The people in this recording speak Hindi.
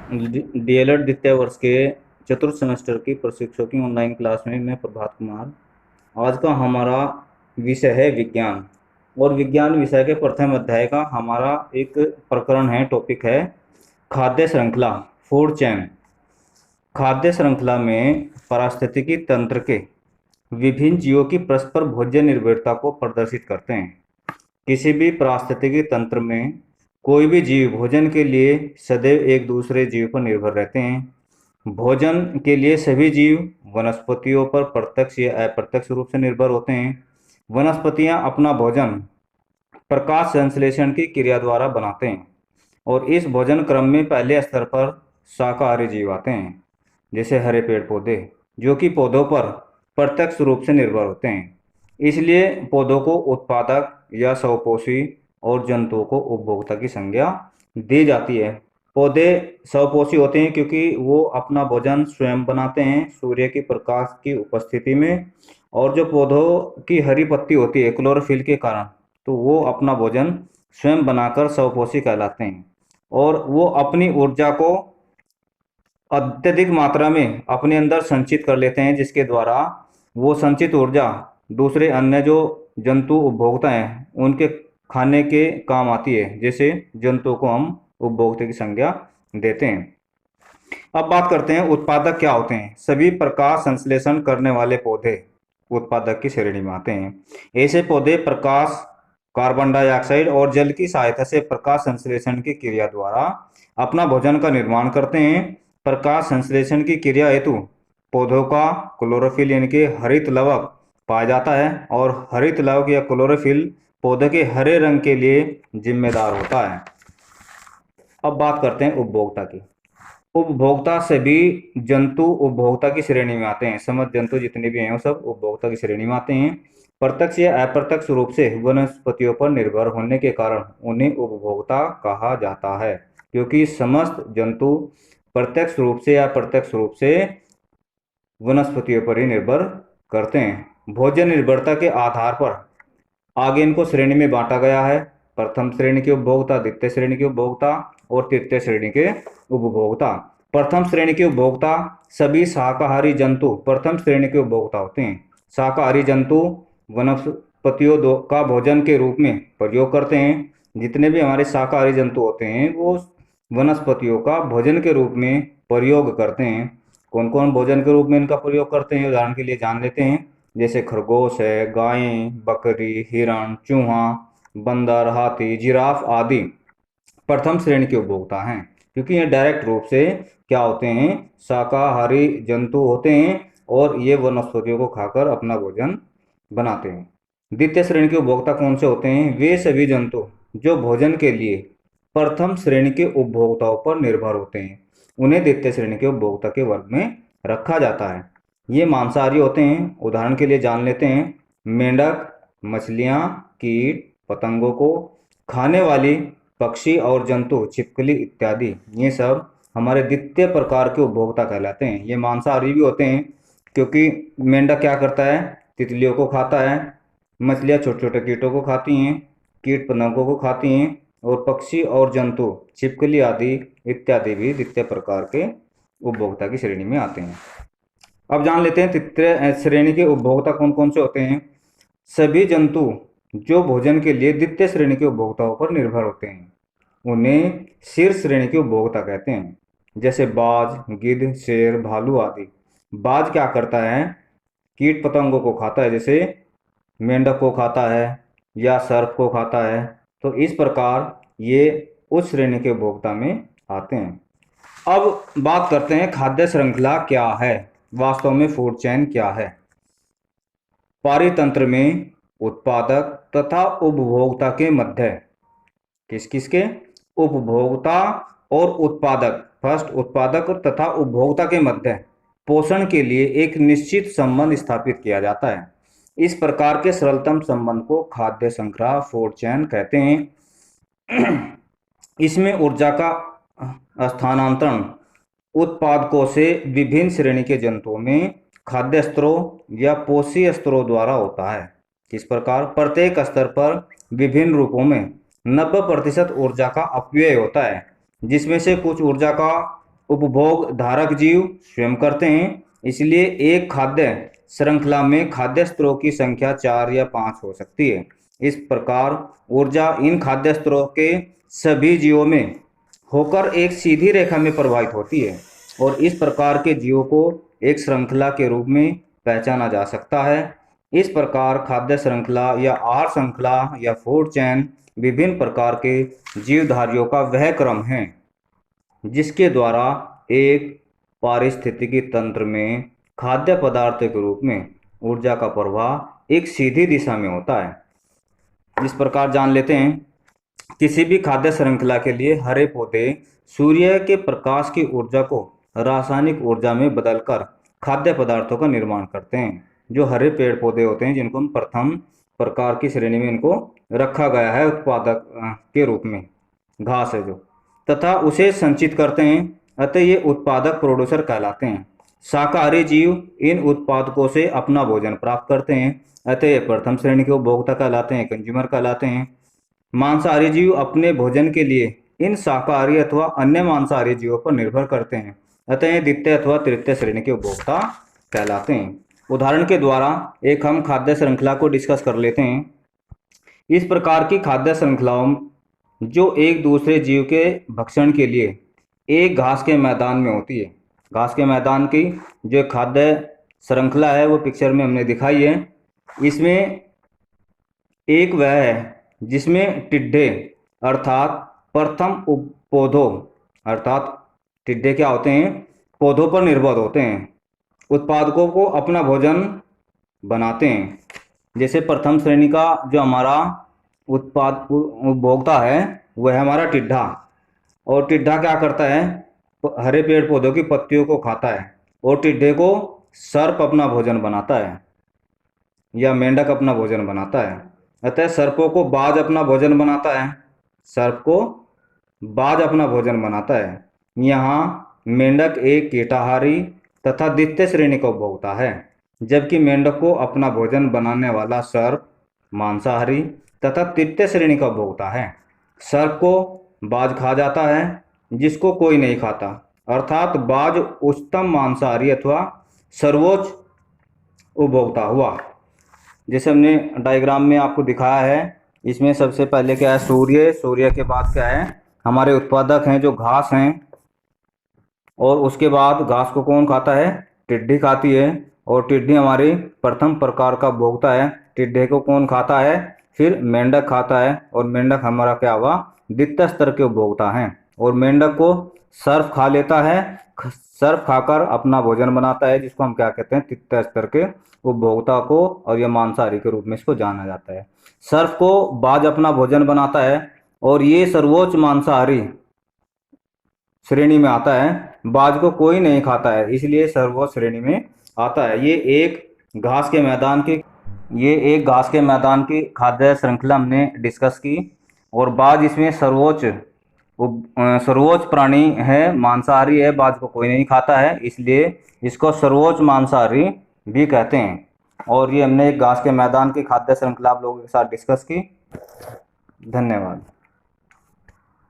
डीएलएड द्वितीय वर्ष के चतुर्थ सेमेस्टर की प्रशिक्षकों की ऑनलाइन क्लास में मैं प्रभात कुमार। आज का हमारा विषय है विज्ञान। और विज्ञान विषय के प्रथम अध्याय का हमारा एक प्रकरण है, टॉपिक है खाद्य श्रृंखला, फूड चेन। खाद्य श्रृंखला में पारिस्थितिकी तंत्र के विभिन्न जीवों की परस्पर भोज्य निर्भरता को प्रदर्शित करते हैं। किसी भी पारिस्थितिकी तंत्र में कोई भी जीव भोजन के लिए सदैव एक दूसरे जीव पर निर्भर रहते हैं। भोजन के लिए सभी जीव वनस्पतियों पर प्रत्यक्ष या अप्रत्यक्ष रूप से निर्भर होते हैं। वनस्पतियां अपना भोजन प्रकाश संश्लेषण की क्रिया द्वारा बनाते हैं और इस भोजन क्रम में पहले स्तर पर शाकाहारी जीव आते हैं, जैसे हरे पेड़ पौधे, जो कि पौधों पर प्रत्यक्ष रूप से निर्भर होते हैं। इसलिए पौधों को उत्पादक या स्वपोषी और जंतुओं को उपभोक्ता की संज्ञा दी जाती है। पौधे स्वपोषी होते हैं क्योंकि वो अपना भोजन स्वयं बनाते हैं सूर्य के प्रकाश की उपस्थिति में, और जो पौधों की हरी पत्ती होती है क्लोरोफिल के कारण, तो वो अपना भोजन स्वयं बनाकर स्वपोषी कहलाते हैं। और वो अपनी ऊर्जा को अत्यधिक मात्रा में अपने अंदर संचित कर लेते हैं, जिसके द्वारा वो संचित ऊर्जा दूसरे अन्य जो जंतु उपभोक्ता हैं उनके खाने के काम आती है। जैसे जंतुओं को हम उपभोक्ता की संज्ञा देते हैं। अब बात करते हैं उत्पादक क्या होते हैं। सभी प्रकाश संश्लेषण करने वाले पौधे उत्पादक की श्रेणी में आते हैं। ऐसे पौधे प्रकाश, कार्बन डाइऑक्साइड और जल की सहायता से प्रकाश संश्लेषण की क्रिया द्वारा अपना भोजन का निर्माण करते हैं। प्रकाश संश्लेषण की क्रिया हेतु पौधों का क्लोरोफिल यानी कि हरित लवक पाया जाता है, और हरित लवक या क्लोरोफिल पौधे के हरे रंग के लिए जिम्मेदार होता है। अब बात करते हैं उपभोक्ता की। उपभोक्ता सभी जंतु उपभोक्ता की श्रेणी में आते हैं। समस्त जंतु जितने भी हैं वो सब उपभोक्ता की श्रेणी में आते हैं। प्रत्यक्ष या अप्रत्यक्ष रूप से वनस्पतियों पर निर्भर होने के कारण उन्हें उपभोक्ता कहा जाता है, क्योंकि समस्त जंतु प्रत्यक्ष रूप से या अप्रत्यक्ष रूप से वनस्पतियों पर ही निर्भर करते हैं। भोजन निर्भरता के आधार पर आगे इनको श्रेणी में बांटा गया है। प्रथम श्रेणी के उपभोक्ता, द्वितीय श्रेणी के उपभोक्ता और तृतीय श्रेणी के उपभोक्ता। प्रथम श्रेणी के उपभोक्ता सभी शाकाहारी जंतु प्रथम श्रेणी के उपभोक्ता होते हैं। शाकाहारी जंतु वनस्पतियों का भोजन के रूप में प्रयोग करते हैं। जितने भी हमारे शाकाहारी जंतु होते हैं वो वनस्पतियों का भोजन के रूप में प्रयोग करते हैं। कौन कौन भोजन के रूप में इनका प्रयोग करते हैं, उदाहरण के लिए जान लेते हैं। जैसे खरगोश है, गायें, बकरी, हिरण, चूहा, बंदर, हाथी, जिराफ आदि प्रथम श्रेणी के उपभोक्ता हैं, क्योंकि ये डायरेक्ट रूप से क्या होते हैं, शाकाहारी जंतु होते हैं और ये वनस्पतियों को खाकर अपना भोजन बनाते हैं। द्वितीय श्रेणी के उपभोक्ता कौन से होते हैं? वे सभी जंतु जो भोजन के लिए प्रथम श्रेणी के उपभोक्ताओं पर निर्भर होते हैं, उन्हें द्वितीय श्रेणी के उपभोक्ता के वर्ग में रखा जाता है। ये मांसाहारी होते हैं। उदाहरण के लिए जान लेते हैं। मेंढक, मछलियाँ, कीट पतंगों को खाने वाली पक्षी और जंतु, छिपकली इत्यादि, ये सब हमारे द्वितीय प्रकार के उपभोक्ता कहलाते हैं। ये मांसाहारी भी होते हैं, क्योंकि मेंढक क्या करता है, तितलियों को खाता है। मछलियाँ छोटे छोटे कीटों को खाती हैं, कीट पतंगों को खाती हैं, और पक्षी और जंतु, छिपकली आदि इत्यादि भी द्वितीय प्रकार के उपभोक्ता की श्रेणी में आते हैं। अब जान लेते हैं तृतीय श्रेणी के उपभोक्ता कौन कौन से होते हैं। सभी जंतु जो भोजन के लिए द्वितीय श्रेणी के उपभोक्ताओं पर निर्भर होते हैं, उन्हें शीर्ष श्रेणी के उपभोक्ता कहते हैं। जैसे बाज, गिद्ध, शेर, भालू आदि। बाज क्या करता है, कीट पतंगों को खाता है, जैसे मेंढक को खाता है या सर्प को खाता है। तो इस प्रकार ये उस श्रेणी के उपभोक्ता में आते हैं। अब बात करते हैं खाद्य श्रृंखला क्या है, वास्तव में फूड चेन क्या है। पारितंत्र में उत्पादक तथा उपभोक्ता के मध्य, किस किस के, उपभोक्ता और उत्पादक, फर्स्ट उत्पादक तथा उपभोक्ता के मध्य पोषण के लिए एक निश्चित संबंध स्थापित किया जाता है। इस प्रकार के सरलतम संबंध को खाद्य श्रृंखला, फूड चेन कहते हैं। इसमें ऊर्जा का स्थानांतरण उत्पादकों से विभिन्न श्रेणी के जंतुओं में खाद्य स्तरों या पोषीय स्तरों द्वारा होता है। किस प्रकार? प्रत्येक स्तर पर विभिन्न रूपों में 90% ऊर्जा का अपव्यय होता है, जिसमें से कुछ ऊर्जा का उपभोग धारक जीव स्वयं करते हैं, इसलिए एक खाद्य श्रृंखला में खाद्य स्तरों की संख्या 4 या 5 हो सकती है। इस प्रकार ऊर्जा इन खाद्य स्तरों के सभी जीवों में होकर एक सीधी रेखा में प्रवाहित होती है और इस प्रकार के जीवों को एक श्रृंखला के रूप में पहचाना जा सकता है। इस प्रकार खाद्य श्रृंखला या आहार श्रृंखला या फूड चेन विभिन्न प्रकार के जीवधारियों का वह क्रम है जिसके द्वारा एक पारिस्थितिकी तंत्र में खाद्य पदार्थ के रूप में ऊर्जा का प्रवाह एक सीधी दिशा में होता है। इस प्रकार जान लेते हैं, किसी भी खाद्य श्रृंखला के लिए हरे पौधे सूर्य के प्रकाश की ऊर्जा को रासायनिक ऊर्जा में बदलकर खाद्य पदार्थों का निर्माण करते हैं। जो हरे पेड़ पौधे होते हैं जिनको हम प्रथम प्रकार की श्रेणी में इनको रखा गया है उत्पादक के रूप में, घास है जो, तथा उसे संचित करते हैं, अतः ये उत्पादक प्रोड्यूसर कहलाते हैं। शाकाहारी जीव इन उत्पादकों से अपना भोजन प्राप्त करते हैं, अतः ये प्रथम श्रेणी के उपभोक्ता कहलाते हैं, कंज्यूमर कहलाते हैं। मांसाहारी जीव अपने भोजन के लिए इन शाकाहारी अथवा अन्य मांसाहारी जीवों पर निर्भर करते हैं, अतः ये द्वितीय अथवा तृतीय श्रेणी के उपभोक्ता कहलाते हैं। उदाहरण के द्वारा एक हम खाद्य श्रृंखला को डिस्कस कर लेते हैं। इस प्रकार की खाद्य श्रृंखलाओं जो एक दूसरे जीव के भक्षण के लिए एक घास के मैदान में होती है। घास के मैदान की जो खाद्य श्रृंखला है वो पिक्चर में हमने दिखाई है। इसमें एक वह है जिसमें टिड्डे अर्थात प्रथम पौधों अर्थात टिड्डे क्या होते हैं, पौधों पर निर्भर होते हैं, उत्पादकों को अपना भोजन बनाते हैं। जैसे प्रथम श्रेणी का जो हमारा उत्पाद उपभोक्ता है वह है हमारा टिड्डा, और टिड्डा क्या करता है, हरे पेड़ पौधों की पत्तियों को खाता है, और टिड्डे को सर्प अपना भोजन बनाता है या मेंढक अपना भोजन बनाता है। अतः सर्पों को बाज अपना भोजन बनाता है, सर्प को बाज अपना भोजन बनाता है। यहाँ मेंढक एक कीटाहारी तथा द्वितीय श्रेणी का उपभोक्ता है, जबकि मेंढक को अपना भोजन बनाने वाला सर्प मांसाहारी तथा तृतीय श्रेणी का उपभोक्ता है। सर्प को बाज खा जाता है जिसको कोई नहीं खाता, अर्थात बाज उच्चतम मांसाहारी अथवा सर्वोच्च उपभोक्ता हुआ। जैसे हमने डायग्राम में आपको दिखाया है, इसमें सबसे पहले क्या है, सूर्य, सूर्य के बाद क्या है, हमारे उत्पादक हैं जो घास हैं, और उसके बाद घास को कौन खाता है, टिड्डी खाती है, और टिड्डी हमारी प्रथम प्रकार का उपभोक्ता है। टिड्डे को कौन खाता है, फिर मेंढक खाता है, और मेंढक हमारा क्या हुआ, द्वितीय स्तर के उपभोक्ता हैं। और मेंढक को सर्प खा लेता है, सर्प खाकर अपना भोजन बनाता है, जिसको हम क्या कहते हैं, तृतीय स्तर के उपभोक्ता को, और यह मांसाहारी के रूप में इसको जाना जाता है। सर्प को बाज अपना भोजन बनाता है, और ये सर्वोच्च मांसाहारी श्रेणी में आता है। बाज को कोई नहीं खाता है, इसलिए सर्वोच्च श्रेणी में आता है। ये एक घास के मैदान की खाद्य श्रृंखला हमने डिस्कस की, और बाज इसमें सर्वोच्च प्राणी है, मांसाहारी है, बाज को कोई नहीं खाता है, इसलिए इसको सर्वोच्च मांसाहारी भी कहते हैं। और ये हमने एक घास के मैदान की खाद्य श्रृंखला आप लोगों के साथ डिस्कस की। धन्यवाद।